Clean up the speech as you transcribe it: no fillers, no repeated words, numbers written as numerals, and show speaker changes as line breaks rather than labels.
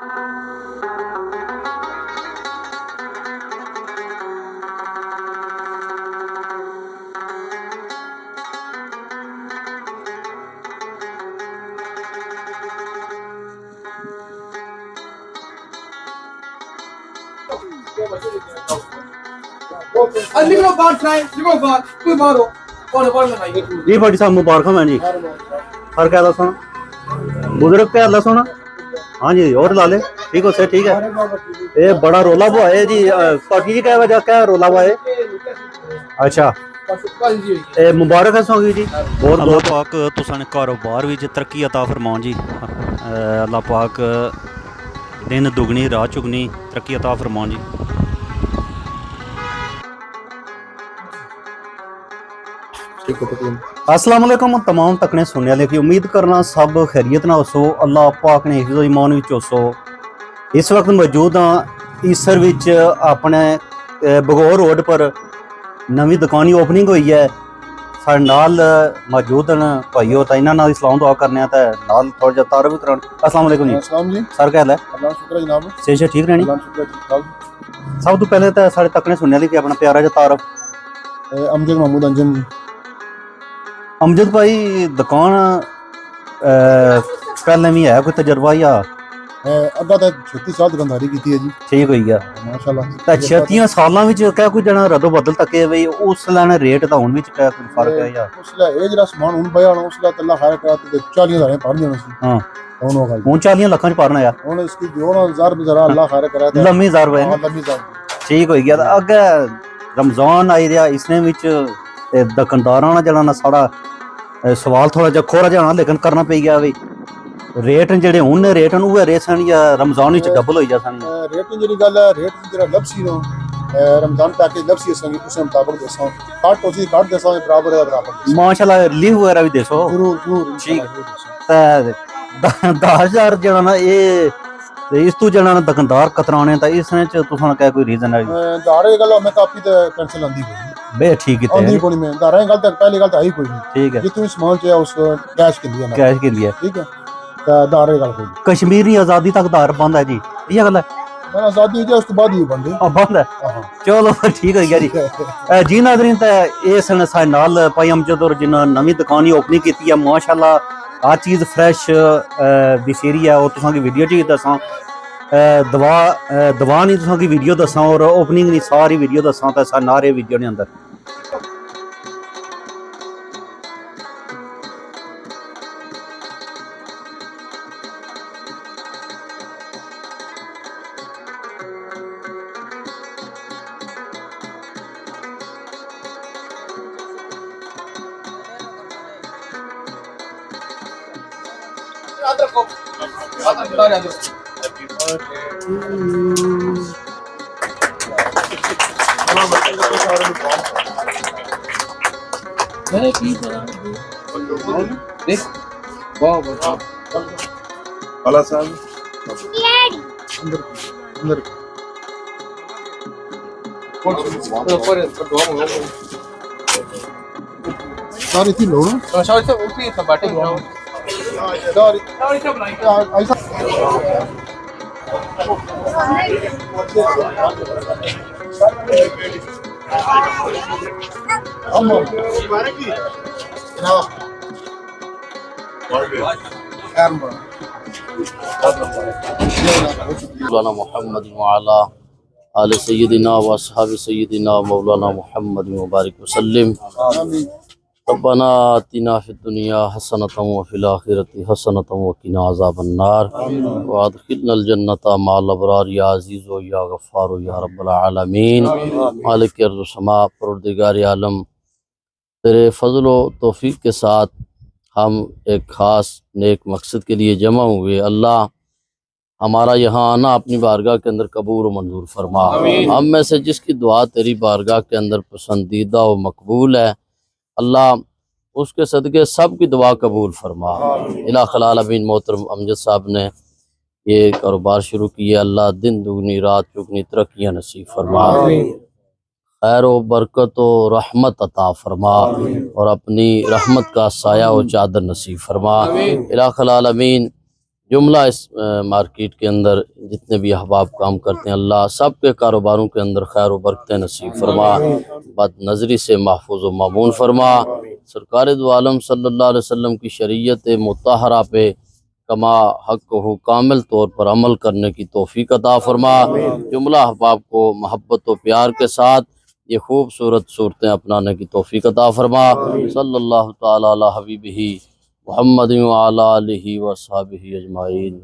निकलो बाहर ट्राई निकलो बाहर कोई बाहर हो कौन भाई
जी भाटी साहब मुबारक मैं जी हर क्या दसो बुजुर्ग क्या दसो ना हाँ जी और ला ले ठीक हो सर ठीक है ये बड़ा रोला बुआ है जी पाकी जी क्या वजह क्या रोला बुआ है अच्छा ਇਹ ਮੁਬਾਰਕ ਹੈ ਸੋਗੀ ਜੀ ਬਹੁਤ
ਅੱਲਾਹ ਪਾਕ ਤੁਸਾਂ ਨੇ ਕਾਰੋਬਾਰ ਵਿੱਚ ਤਰੱਕੀ ਅਤਾ ਫਰਮਾਉਣ ਜੀ ਅੱਲਾਹ ਪਾਕ ਦਿਨ ਦੁਗਣੀ ਰਾਤ ਚੁਗਣੀ ਤਰੱਕੀ ਅਤਾ ਫਰਮਾਉਣ ਜੀ
अस्सलाम वालेकुम तमाम तकने सुनने वाले की उम्मीद करना सब खैरियत ना हो अल्लाह पाक ने हिफ्ज़ ईमान विच हो इस वक्त मौजूद हाँ ईसर विच अपने बगौर रोड पर नवी दुकानी ओपनिंग हुई है साढ़े नाल मौजूद हैं भाईओ तो इन्होंने इस्लाम दुआ करने तो नाल थोड़ा जिहा तारुफ भी कराने। अस्सलाम वालेकुम जी सर क्या हाल है
अल्लाह शुक्र जनाब
सेहत ठीक रहनी सब तो पहले तो साढ़े तकने सुनने वाले की अपना प्यारा जिहा तारुफ
अमजद महमूद अंजन
अमजद भाई दुकान पहले भी है कोई तजर्बा या
अग्गा तो 36 साल दुकानदारी की है जी
ठीक हुई है
माशाल्लाह
तो 36 सालों में क्या कोई जना रदो बदल तके बई उस लेने रेट तो हुन विच क्या कोई फर्क है या
उसला ए जरा समान हुन बया ना उसला तल्ला खैर करा तो 40,000 पढ़ जाना सी
हां
हुन हो गई
हुन 40 लाख च पारना या
हुन इसकी जो ना 1000 जरा अल्लाह खैर करा तो
लम्मी 1000 रुपए
लम्बी जाए
ठीक हो गया अगे रमजान आई रहा इसने विच दुकानदारां ना जड़ा ना सारा सवाल थोड़ा जिहा खोरा जाना लेकिन करना पे गया भाई रेट जेडे हुन रेट न उहे रेट सन या रमजान विच डबल होई जा सन
रेट जेडी गल है रेट जरा लबसी नो रमजान पैकेज लबसी संगी उस मुताबिक दसो काट होसी काट दसो बराबर है बराबर
माशाल्लाह रिलीफ वगैरह भी दसो
जरूर जरूर
ठीक ते 10000 जड़ा ना ये इस तू जड़ा ना दुकानदार कतराने ता इसने च तुसां क्या कोई रीजन है
दारे गल मैं कापी ते कैंसिल आंदी कोई
बे ठीक है
आंदी कोई मैं दारे गल तक पहली गल तो आई कोई नहीं
ठीक है
जितनी सामान चाहिए उस कैश के लिए
कैश के लिए
ठीक है तो दारे गल कोई
कश्मीर की आजादी तक दार बंद है जी ये गल है
मैं आजादी हो उस बाद ही बंद है
बंद है चलो ठीक है जी जी नाज़रीन ते ये सन साडे नाल भाई अमजद और जिन्हां नवी दुकान ओपनिंग की है माशाल्लाह हर चीज़ फ्रैश दिसेरी है और तुसां की वीडियो च दसां दवा नहीं तुसां की वीडियो दसां और ओपनिंग नहीं सारी वीडियो दसां तो सारे वीडियो ने अंदर
सारी थी लो ना
शायद से उसी सपाटे
सारी ऐसा
मौलाना मोहम्मद वाला आले सय्यदिना व अस्हाब सय्यदिना मौलाना मोहम्मद मुबारक वसल्लम रब्बना आतिना फिद दुनिया हसनतम व फिल आखिरति हसनतम व किना अज़ाबन्नार व अदखिलनल जन्नता मअल अबरार या अज़ीज़ व या गफ़्फ़ार या रब्बल आलमीन मालिक अर्ज़ व समा परवरदिगार आलम तेरे फज़ल व तौफ़ीक़ के साथ हम एक ख़ास नेक मकसद के लिए जमा हुए। अल्लाह हमारा यहाँ आना अपनी बारगाह के अंदर कबूल व मंजूर फरमा। हम में से जिसकी दुआ तेरी बारगाह के अंदर पसंदीदा व मकबूल है अल्लाह उसके सदक़े सब की दुआ कबूल फरमा। इला खलाल अमीन मोहतरम अमजद साहब ने ये कारोबार शुरू किया। अल्लाह दिन दुगनी रात चुगनी तरक्कियाँ नसीब फरमा, खैर व बरकत व रहमत अता फरमा और अपनी रहमत का साया व चादर नसीब फरमा। इला खलाल अमीन جملہ اس مارکیٹ کے اندر جتنے بھی احباب کام کرتے ہیں، اللہ سب کے کاروباروں کے اندر خیر و برکتیں نصیب فرما، بد نظری سے محفوظ و مامون فرما، سرکار دو عالم صلی اللہ علیہ وسلم کی شریعت مطہرہ پہ کما حق ہو کامل طور پر عمل کرنے کی توفیق عطا فرما، جملہ احباب کو محبت و پیار کے ساتھ یہ خوبصورت صورتیں اپنانے کی توفیق عطا فرما، صلی اللہ تعالی علی حبیبہ محمد وعلی آلہ وصحبہ اجمعین۔